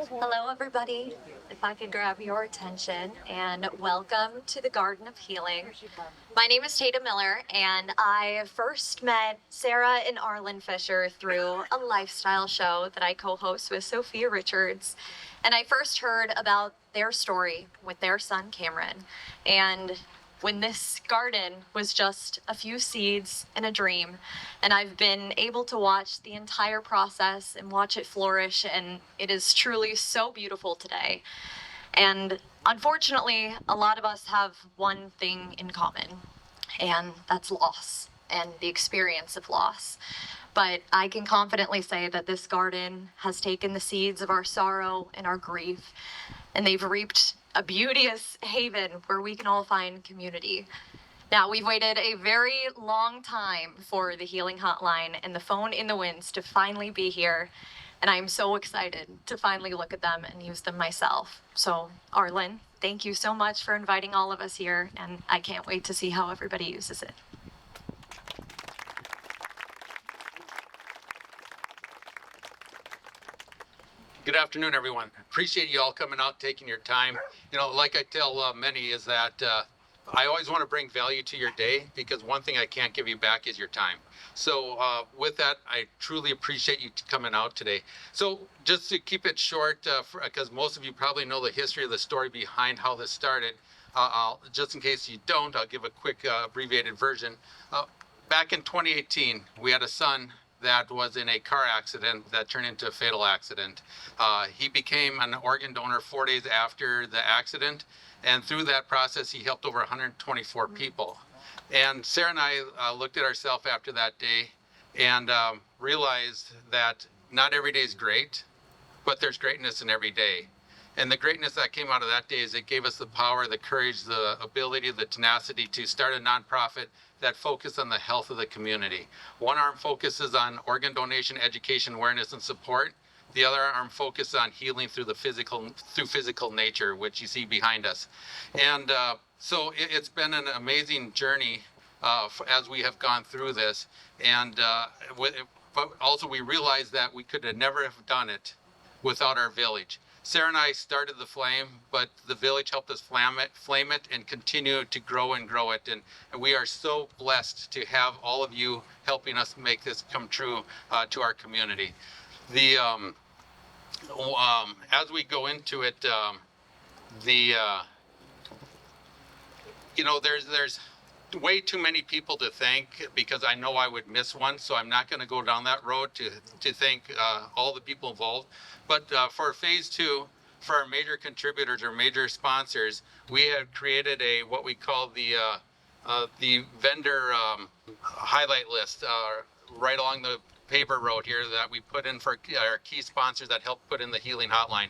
Hello, everybody. If I could grab your attention, and welcome to the Garden of Healing. My name is Tata Miller, and I first met Sarah and Arlen Fisher through a lifestyle show that I co-host with Sophia Richards. And I first heard about their story with their son Cameron. And when this garden was just a few seeds and a dream, and I've been able to watch the entire process and watch it flourish, and it is truly so beautiful today. And unfortunately, a lot of us have one thing in common, and that's loss and the experience of loss. But I can confidently say that this garden has taken the seeds of our sorrow and our grief, and they've reaped a beauteous haven where we can all find community. Now, we've waited a very long time for the Healing Hotline and the Phone in the Winds to finally be here, and I'm so excited to finally look at them and use them myself. So, Arlen, thank you so much for inviting all of us here, and I can't wait to see how everybody uses it. Good afternoon, everyone. Appreciate you all coming out, taking your time. You know, like I tell many is that I always want to bring value to your day, because one thing I can't give you back is your time. So with that, I truly appreciate you coming out today. So just to keep it short, because most of you probably know the history of the story behind how this started, just in case you don't, I'll give a quick abbreviated version. Back in 2018, we had a son that was in a car accident that turned into a fatal accident. He became an organ donor 4 days after the accident, and through that process, he helped over 124 people. And Sarah and I looked at ourselves after that day and realized that not every day is great, but there's greatness in every day. And the greatness that came out of that day is it gave us the power, the courage, the ability, the tenacity to start a nonprofit that focused on the health of the community. One arm focuses on organ donation, education, awareness, and support. The other arm focuses on healing through physical nature, which you see behind us. And so it's been an amazing journey as we have gone through this. And but also we realized that we could have never have done it without our village. Sarah and I started the flame, but the village helped us flame it and continue to grow and grow it. And we are so blessed to have all of you helping us make this come true to our community. As we go into it, there's way too many people to thank, because I know I would miss one, so I'm not going to go down that road to thank all the people involved. But for phase 2, for our major contributors or major sponsors, we have created what we call the vendor highlight list right along the paper road here that we put in for our key sponsors that help put in the Healing Hotline.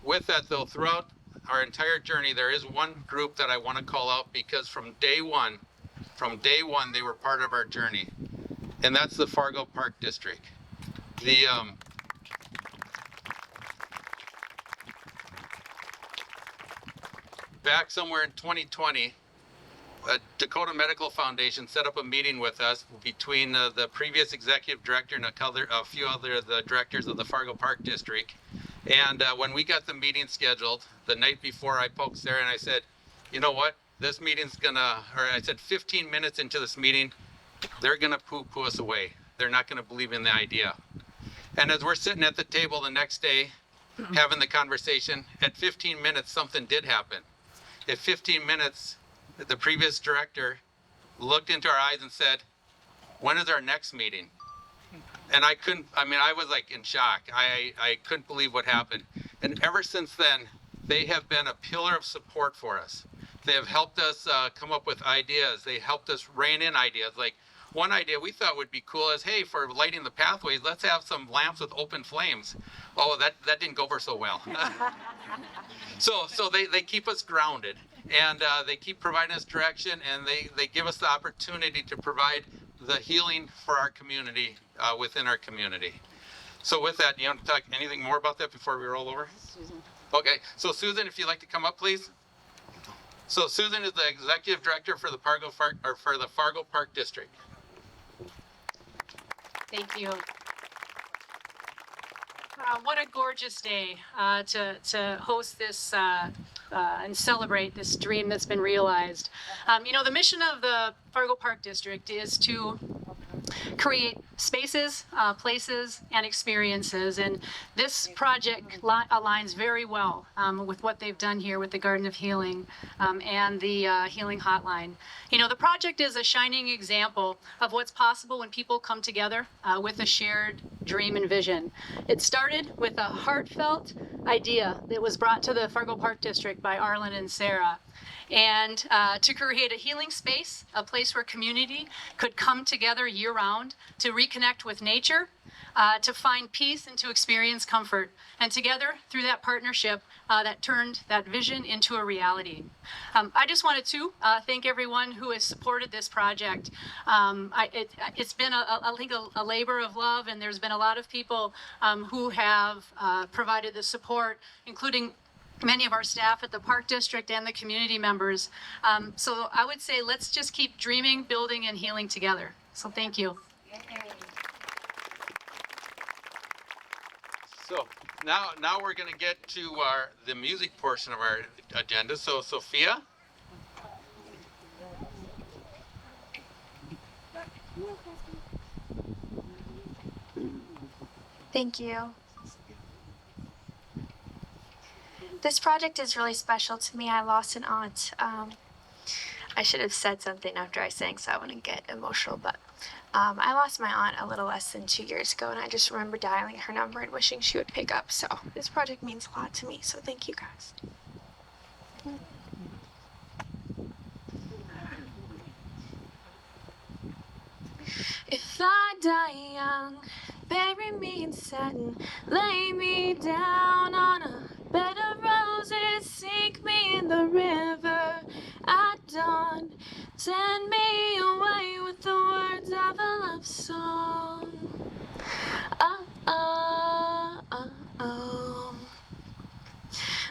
With that, though, throughout our entire journey, there is one group that I want to call out, because from day one, they were part of our journey, and that's the Fargo Park District. Back somewhere in 2020, Dakota Medical Foundation set up a meeting with us between the previous executive director and a few other the directors of the Fargo Park District. And when we got the meeting scheduled, the night before, I poked Sarah and I said, you know what, this meeting's I said 15 minutes into this meeting, they're gonna poo-poo us away. They're not gonna believe in the idea. And as we're sitting at the table the next day, having the conversation, at 15 minutes, something did happen. At 15 minutes, the previous director looked into our eyes and said, when is our next meeting? And I was like in shock. I couldn't believe what happened. And ever since then, they have been a pillar of support for us. They have helped us come up with ideas. They helped us rein in ideas. Like one idea we thought would be cool is, hey, for lighting the pathways, let's have some lamps with open flames. Oh, that didn't go over so well. So they keep us grounded, and they keep providing us direction, and they give us the opportunity to provide the healing for our community within our community. So with that, do you want to talk anything more about that before we roll over? Susan. Okay, so Susan, if you'd like to come up, please. So Susan is the executive director for the Fargo Park District. Thank you. What a gorgeous day to host this and celebrate this dream that's been realized. The mission of the Fargo Park District is to create spaces, places, and experiences. And this project aligns very well with what they've done here with the Garden of Healing and the Healing Hotline. The project is a shining example of what's possible when people come together with a shared dream and vision. It started with a heartfelt idea that was brought to the Fargo Park District by Arlen and Sarah. And to create a healing space, a place where community could come together year-round to reconnect with nature, to find peace and to experience comfort. And together, through that partnership, that turned that vision into a reality. I just wanted to thank everyone who has supported this project. It's been, I think, a labor of love, and there's been a lot of people who have provided the support, including many of our staff at the Park District and the community members. So I would say let's just keep dreaming, building, and healing together. So thank you. So now we're going to get to the music portion of our agenda. So Sophia. Thank you. This project is really special to me. I lost an aunt. I should have said something after I sang so I wouldn't get emotional, but I lost my aunt a little less than 2 years ago, and I just remember dialing her number and wishing she would pick up. So this project means a lot to me, so thank you guys. If I die young, bury me in satin, lay me down on a bed of roses, sink me in the river at dawn, send me away with the words of a love song. Oh, oh, oh, oh.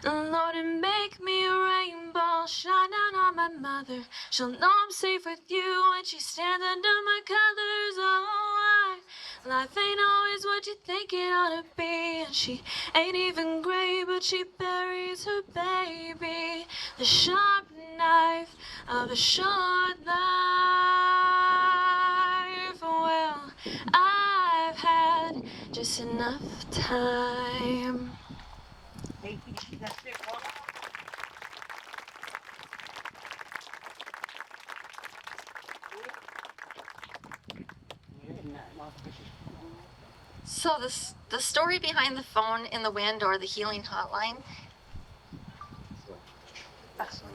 Lord, and make me a rainbow, shine down on my mother. She'll know I'm safe with you when she stands under my colors. Oh, life ain't always what you think it ought to be, and she ain't even gray, but she buries her baby. The sharp knife of a short life. Well, I've had just enough time. So the story behind the phone in the wind or the healing hotline.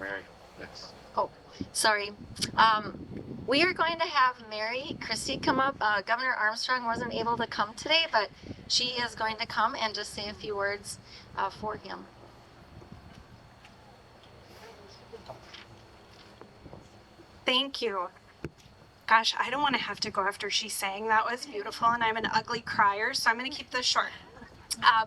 Mary. Yes. Oh, sorry. We are going to have Mary Christie come up. Governor Armstrong wasn't able to come today, but she is going to come and just say a few words for him. Thank you. Gosh, I don't want to have to go after she sang. That was beautiful, and I'm an ugly crier, so I'm going to keep this short.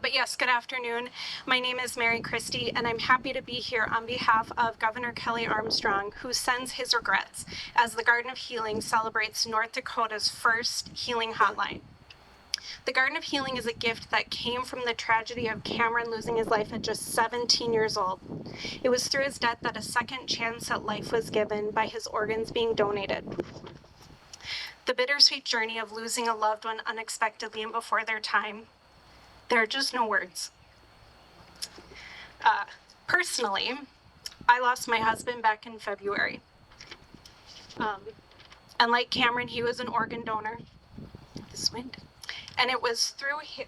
But yes, good afternoon. My name is Mary Christie, and I'm happy to be here on behalf of Governor Kelly Armstrong, who sends his regrets as the Garden of Healing celebrates North Dakota's first healing hotline. The Garden of Healing is a gift that came from the tragedy of Cameron losing his life at just 17 years old. It was through his death that a second chance at life was given by his organs being donated. The bittersweet journey of losing a loved one unexpectedly and before their time. There are just no words. Personally, I lost my husband back in February. And like Cameron, he was an organ donor. This wind. And it was through him.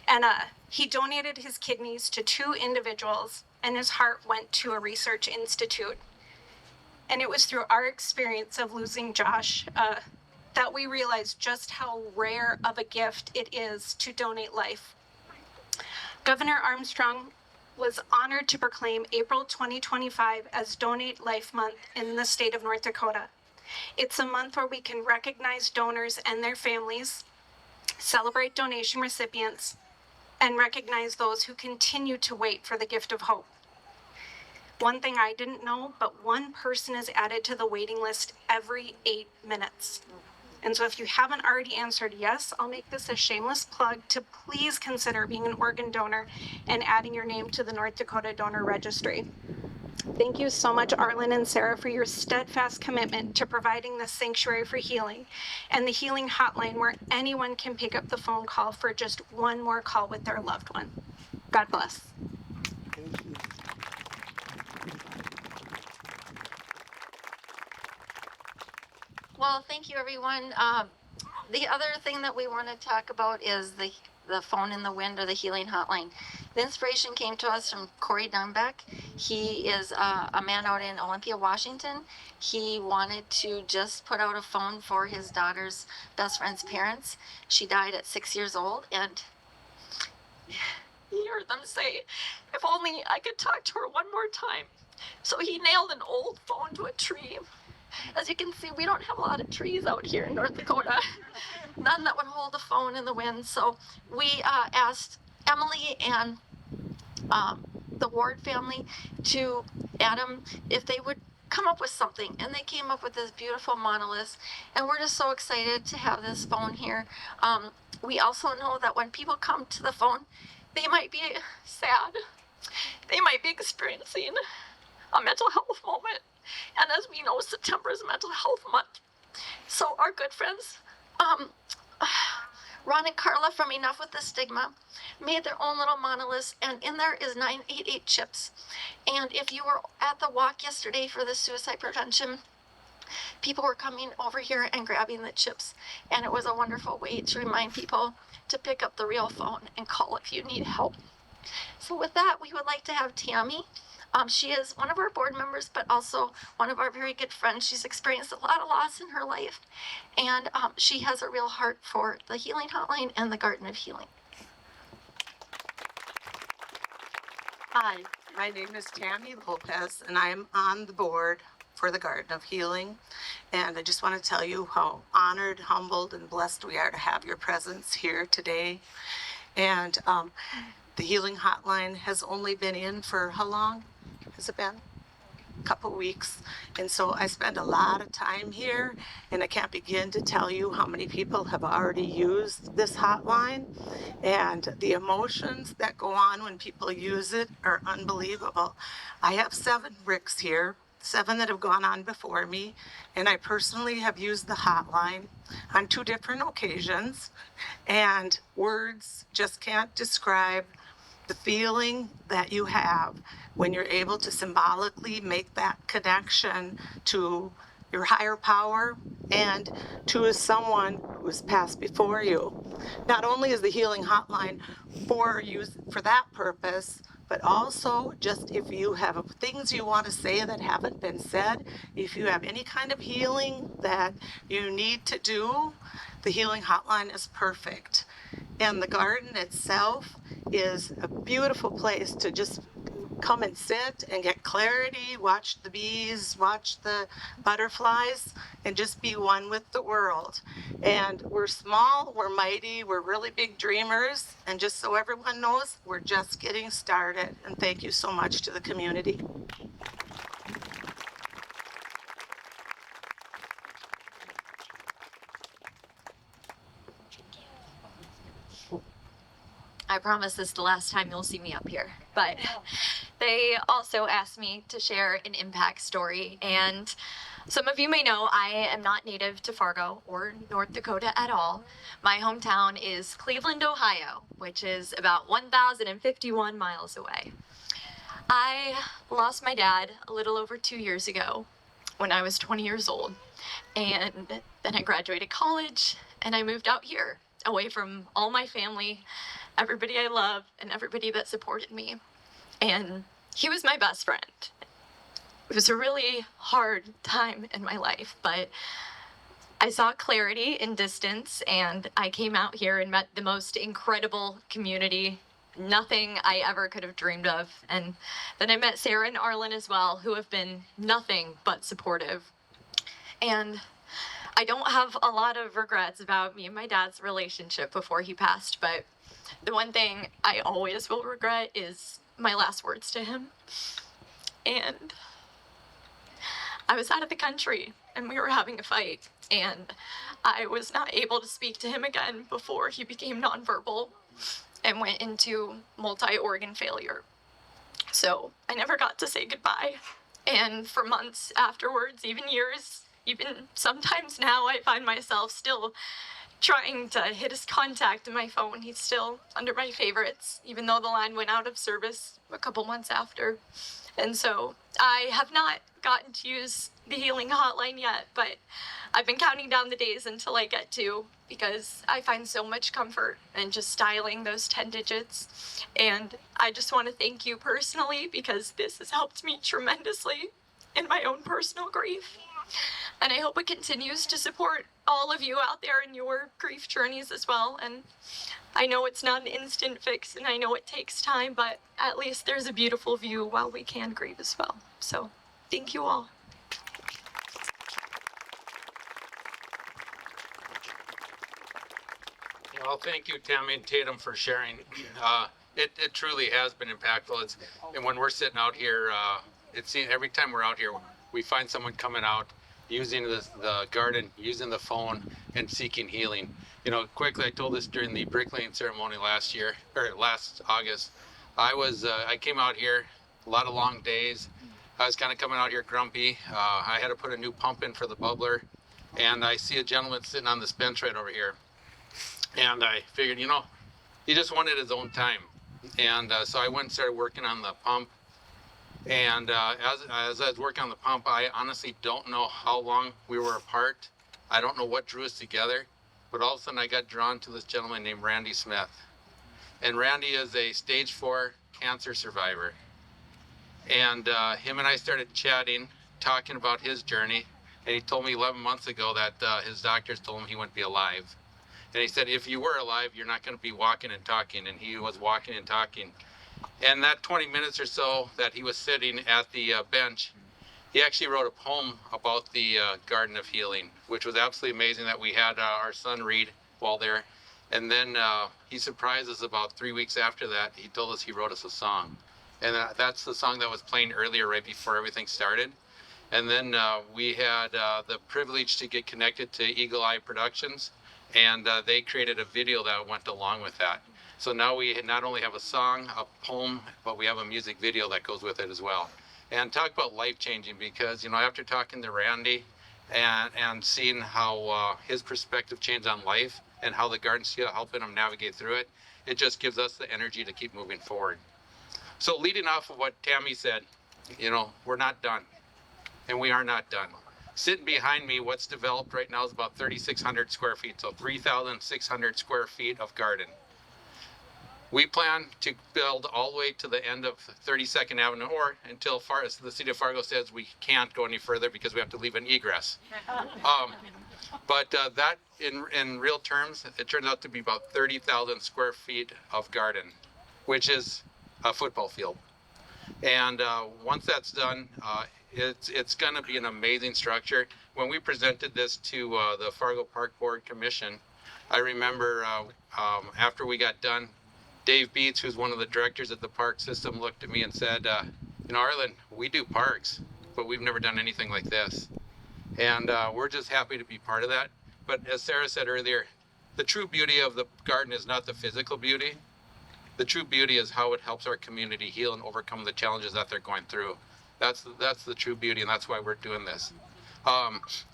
And he donated his kidneys to 2 individuals, and his heart went to a research institute. And it was through our experience of losing Josh that we realized just how rare of a gift it is to donate life. Governor Armstrong was honored to proclaim April 2025 as Donate Life Month in the state of North Dakota. It's a month where we can recognize donors and their families, celebrate donation recipients, and recognize those who continue to wait for the gift of hope. One thing I didn't know, but 1 person is added to the waiting list every 8 minutes. And so if you haven't already answered yes, I'll make this a shameless plug to please consider being an organ donor and adding your name to the North Dakota Donor Registry. Thank you so much, Arlen and Sarah, for your steadfast commitment to providing this sanctuary for healing and the healing hotline where anyone can pick up the phone call for just one more call with their loved one. God bless. Well, thank you, everyone. The other thing that we want to talk about is the phone in the wind, or the healing hotline. The inspiration came to us from Corey Dunbeck. He is a man out in Olympia, Washington. He wanted to just put out a phone for his daughter's best friend's parents. She died at 6 years old, and he heard them say, "If only I could talk to her one more time." So he nailed an old phone to a tree. As you can see, we don't have a lot of trees out here in North Dakota. None that would hold a phone in the wind. So we asked Emily and the Ward family to Adam if they would come up with something. And they came up with this beautiful monolith. And we're just so excited to have this phone here. We also know that when people come to the phone, they might be sad. They might be experiencing a mental health moment. And as we know, September is Mental Health Month. So our good friends, Ron and Carla from Enough with the Stigma, made their own little monoliths, and in there is 988 chips. And if you were at the walk yesterday for the suicide prevention, people were coming over here and grabbing the chips. And it was a wonderful way to remind people to pick up the real phone and call if you need help. So with that, we would like to have Tammy. She is one of our board members, but also one of our very good friends. She's experienced a lot of loss in her life, and she has a real heart for the Healing Hotline and the Garden of Healing. Hi, my name is Tammy Lopez, and I am on the board for the Garden of Healing. And I just want to tell you how honored, humbled, and blessed we are to have your presence here today. And the Healing Hotline has only been in for how long has it been? A couple weeks. And so I spend a lot of time here, and I can't begin to tell you how many people have already used this hotline. And the emotions that go on when people use it are unbelievable. I have 7 bricks here, 7 that have gone on before me, and I personally have used the hotline on 2 different occasions, and words just can't describe the feeling that you have when you're able to symbolically make that connection to your higher power and to someone who has passed before you. Not only is the Healing Hotline for that purpose, but also just if you have things you want to say that haven't been said, if you have any kind of healing that you need to do, the Healing Hotline is perfect. And the garden itself is a beautiful place to just come and sit and get clarity, watch the bees, watch the butterflies, and just be one with the world. And we're small, we're mighty, we're really big dreamers. And just so everyone knows, we're just getting started. And thank you so much to the community. I promise this is the last time you'll see me up here. But they also asked me to share an impact story. And some of you may know I am not native to Fargo or North Dakota at all. My hometown is Cleveland, Ohio, which is about 1,051 miles away. I lost my dad a little over 2 years ago when I was 20 years old. And then I graduated college and I moved out here, away from all my family, everybody I love, and everybody that supported me. And he was my best friend. It was a really hard time in my life, but I saw clarity in distance, and I came out here and met the most incredible community, nothing I ever could have dreamed of. And then I met Sarah and Arlen as well, who have been nothing but supportive. And I don't have a lot of regrets about me and my dad's relationship before he passed, but the one thing I always will regret is my last words to him. And I was out of the country and we were having a fight. and I was not able to speak to him again before he became nonverbal and went into multi-organ failure. So I never got to say goodbye. And for months afterwards, even years, even sometimes now, I find myself still trying to hit his contact in my phone. He's still under my favorites, even though the line went out of service a couple months after. And so I have not gotten to use the healing hotline yet, but I've been counting down the days until I get to, because I find so much comfort in just dialing those 10 digits. And I just want to thank you personally, because this has helped me tremendously in my own personal grief. And I hope it continues to support all of you out there in your grief journeys as well. And I know it's not an instant fix, and I know it takes time, but at least there's a beautiful view while we can grieve as well. So thank you all. Well, thank you, Tammy and Tatum, for sharing. It truly has been impactful. And when we're sitting out here, it seems every time we're out here, we find someone coming out using the garden, using the phone, and seeking healing. You know, quickly, I told this during the bricklaying ceremony last August. I came out here, a lot of long days. I was kind of coming out here grumpy. I had to put a new pump in for the bubbler, and I see a gentleman sitting on this bench right over here. And I figured, he just wanted his own time. And so I went and started working on the pump. And as I was working on the pump, I honestly don't know how long we were apart. I don't know what drew us together. But all of a sudden, I got drawn to this gentleman named Randy Smith. And Randy is a stage 4 cancer survivor. And him and I started chatting, talking about his journey. And he told me 11 months ago that his doctors told him he wouldn't be alive. And he said, if you were alive, you're not going to be walking and talking. And he was walking and talking. And that 20 minutes or so that he was sitting at the bench, he actually wrote a poem about the Garden of Healing, which was absolutely amazing that we had our son read while there. And then he surprised us about 3 weeks after that. He told us he wrote us a song. And that's the song that was playing earlier, right before everything started. And then we had the privilege to get connected to Eagle Eye Productions. And they created a video that went along with that. So now we not only have a song, a poem, but we have a music video that goes with it as well. And talk about life-changing, because, after talking to Randy and seeing how his perspective changed on life and how the garden's helping him navigate through it, it just gives us the energy to keep moving forward. So leading off of what Tammy said, we're not done. And we are not done. Sitting behind me, what's developed right now is about 3,600 square feet, so 3,600 square feet of garden. We plan to build all the way to the end of 32nd Avenue, or until the city of Fargo says we can't go any further because we have to leave an egress. But that, in real terms, it turns out to be about 30,000 square feet of garden, which is a football field. And once that's done, it's going to be an amazing structure. When we presented this to the Fargo Park Board Commission, I remember after we got done, Dave Beats, who's one of the directors at the park system, looked at me and said, Arlen, we do parks, but we've never done anything like this. And we're just happy to be part of that. But as Sarah said earlier, the true beauty of the garden is not the physical beauty. The true beauty is how it helps our community heal and overcome the challenges that they're going through. That's the true beauty, and that's why we're doing this.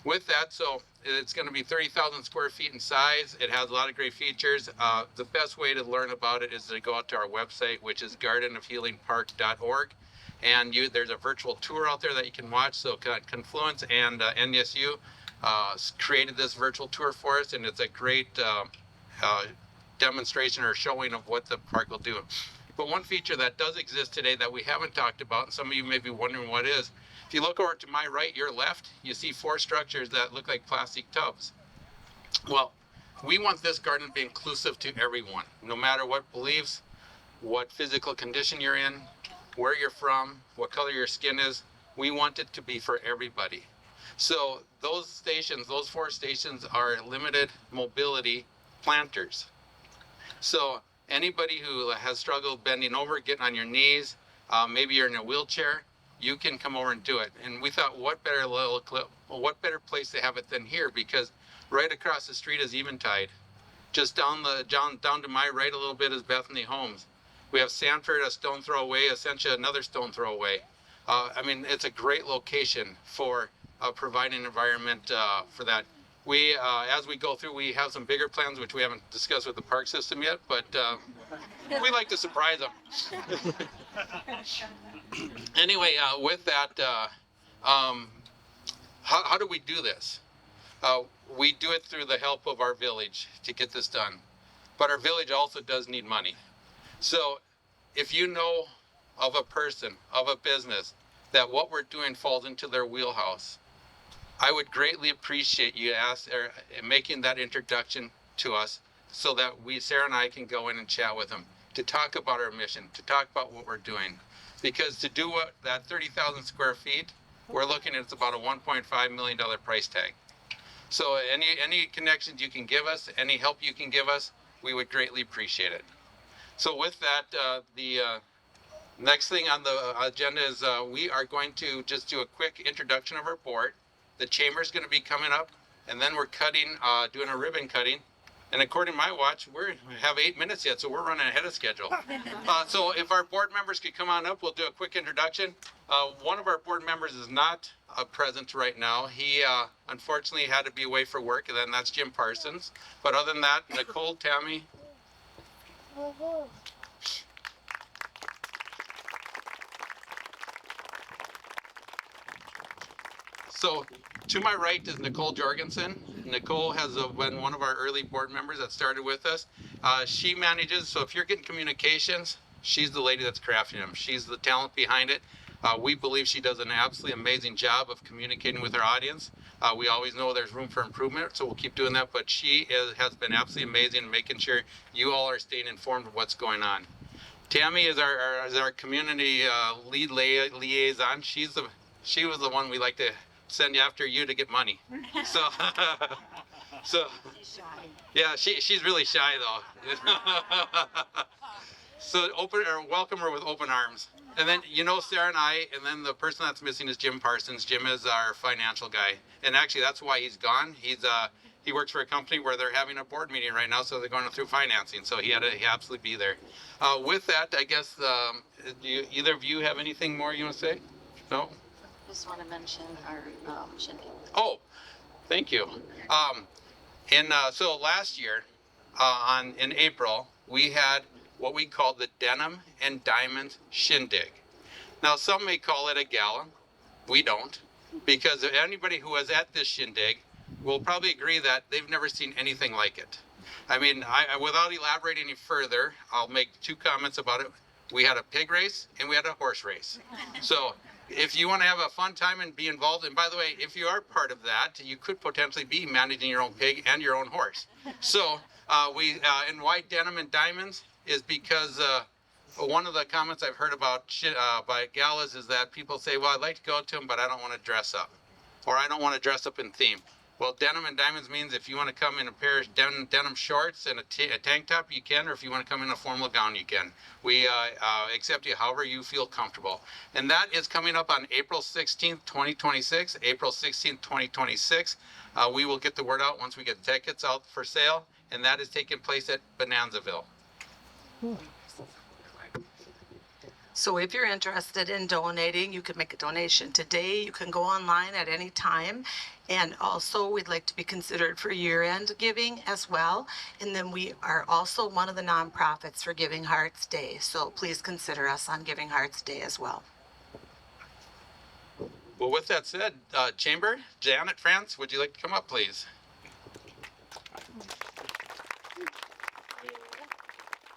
With that, so it's going to be 30,000 square feet in size. It has a lot of great features. The best way to learn about it is to go out to our website, which is gardenofhealingpark.org. And there's a virtual tour out there that you can watch. So Confluence and NSU created this virtual tour for us, and it's a great demonstration or showing of what the park will do. But one feature that does exist today that we haven't talked about, and some of you may be wondering what is, if you look over to my right, your left, you see 4 structures that look like plastic tubs. Well, we want this garden to be inclusive to everyone, no matter what beliefs, what physical condition you're in, where you're from, what color your skin is. We want it to be for everybody. So those 4 stations are limited mobility planters. So anybody who has struggled bending over, getting on your knees, maybe you're in a wheelchair, you can come over and do it. And we thought, what better place to have it than here? Because right across the street is Eventide. Just down to my right a little bit is Bethany Homes. We have Sanford, a stone throw away, Essentia, another stone throw away. I mean, it's a great location for providing an environment for that. We, as we go through, we have some bigger plans, which we haven't discussed with the park system yet, but we like to surprise them. Anyway, with that, how do we do this? We do it through the help of our village to get this done. But our village also does need money. So if you know of a person, of a business, that what we're doing falls into their wheelhouse, I would greatly appreciate you making that introduction to us so that Sarah and I can go in and chat with them to talk about our mission, to talk about what we're doing. Because to do that 30,000 square feet, we're looking at it's about a $1.5 million price tag. So any connections you can give us, any help you can give us, we would greatly appreciate it. So with that, the next thing on the agenda is we are going to just do a quick introduction of our board. The chamber is going to be coming up, and then we're doing a ribbon cutting. And according to my watch, we have 8 minutes yet, so we're running ahead of schedule. So if our board members could come on up, we'll do a quick introduction. One of our board members is not present right now. He unfortunately had to be away for work, and then that's Jim Parsons. But other than that, Nicole, Tammy. So to my right is Nicole Jorgensen. Nicole has been one of our early board members that started with us. She manages, so if you're getting communications, she's the lady that's crafting them. She's the talent behind it. We believe she does an absolutely amazing job of communicating with our audience. We always know there's room for improvement, so we'll keep doing that, but she has been absolutely amazing in making sure you all are staying informed of what's going on. Tammy is our community lead liaison. She was the one we like to send after you to get money. So, yeah, she's really shy though. So welcome her with open arms. And then Sarah and I, and then the person that's missing is Jim Parsons. Jim is our financial guy, and actually that's why he's gone. He works for a company where they're having a board meeting right now, so they're going through financing. So he absolutely be there. With that, I guess do either of you have anything more you want to say? No. Just want to mention our shindig. Oh, thank you. So last year, in April, we had what we call the Denim and Diamonds Shindig. Now, some may call it a gala. We don't, because anybody who was at this shindig will probably agree that they've never seen anything like it. I mean, without elaborating any further, I'll make 2 comments about it. We had a pig race and we had a horse race. So if you want to have a fun time and be involved, and by the way, if you are part of that, you could potentially be managing your own pig and your own horse. So and why Denim and Diamonds is because one of the comments I've heard about by galas is that people say, well, I'd like to go to them, but I don't want to dress up, or I don't want to dress up in theme. Well, Denim and Diamonds means if you want to come in a pair of denim shorts and a tank top, you can, or if you want to come in a formal gown, you can. We accept you however you feel comfortable. And that is coming up on April 16th, 2026. April 16th, 2026. We will get the word out once we get tickets out for sale, and that is taking place at Bonanzaville. So if you're interested in donating, you can make a donation today. You can go online at any time. And also, we'd like to be considered for year-end giving as well. And then we are also one of the nonprofits for Giving Hearts Day. So please consider us on Giving Hearts Day as well. Well, with that said, Chamber, Janet France, would you like to come up, please?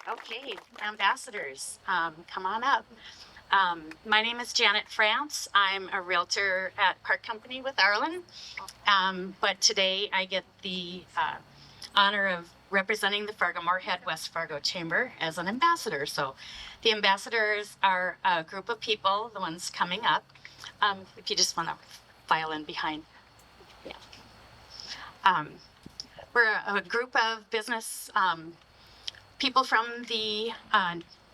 Okay, ambassadors, come on up. My name is Janet France. I'm a realtor at Park Company with Arlen. But today I get the honor of representing the Fargo-Moorhead West Fargo Chamber as an ambassador. So the ambassadors are a group of people, the ones coming up. If you just want to file in behind. Yeah. We're a group of business people from the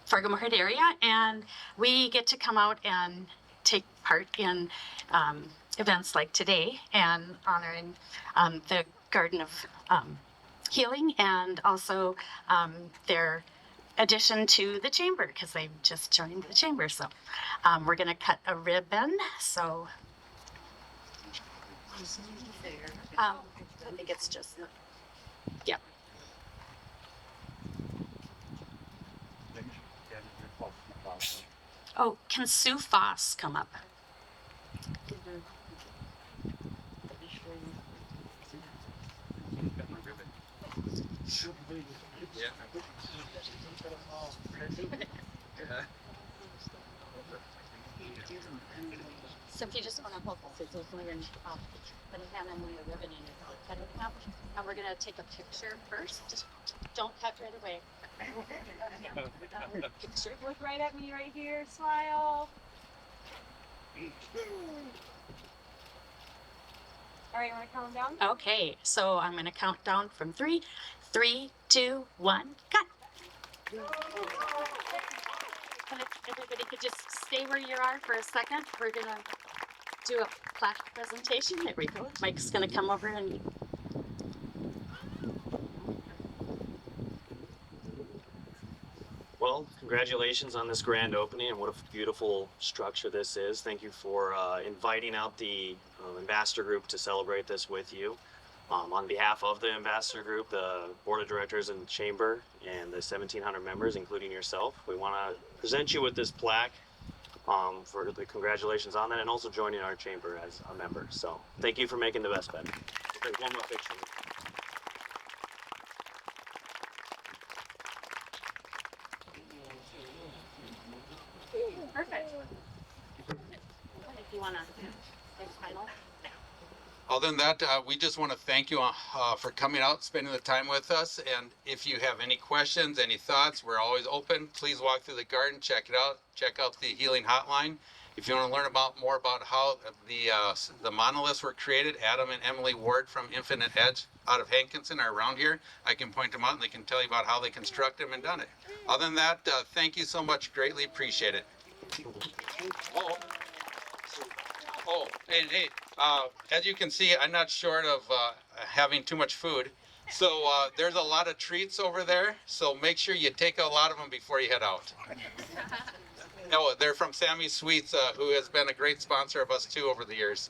Fargo-Moorhead area, and we get to come out and take part in events like today and honoring the Garden of Healing, and also their addition to the chamber, because they've just joined the chamber. So we're going to cut a ribbon. So I think it's just, yeah. Oh, can Sue Foss come up? So if you just want to hold the scissors and put a hand on the ribbon and cut it out, and we're gonna take a picture first. Just don't cut right away. Picture. Look right at me right here. Smile. All right, you want to count down? Okay, so I'm gonna count down from 3, 3, 2, 1, cut. And if everybody could just stay where you are for a second, we're gonna do a plaque presentation. There we go. Mike's gonna come over and. Well, congratulations on this grand opening, and what a beautiful structure this is. Thank you for inviting out the ambassador group to celebrate this with you. On behalf of the ambassador group, the board of directors and chamber, and the 1,700 members, including yourself, we want to present you with this plaque for the congratulations on that, and also joining our chamber as a member. So thank you for making the best bet. We'll take one more picture. Perfect. If you wanna say final. Other than that, we just want to thank you for coming out, spending the time with us. And if you have any questions, any thoughts, we're always open. Please walk through the garden, check it out. Check out the Healing Hotline. If you want to learn more about how the monoliths were created, Adam and Emily Ward from Infinite Edge out of Hankinson are around here. I can point them out and they can tell you about how they constructed them and done it. Other than that, thank you so much. Greatly appreciate it. Oh, and hey, as you can see, I'm not short of having too much food. So there's a lot of treats over there. So make sure you take a lot of them before you head out. Oh, they're from Sammy Sweets, who has been a great sponsor of us too over the years.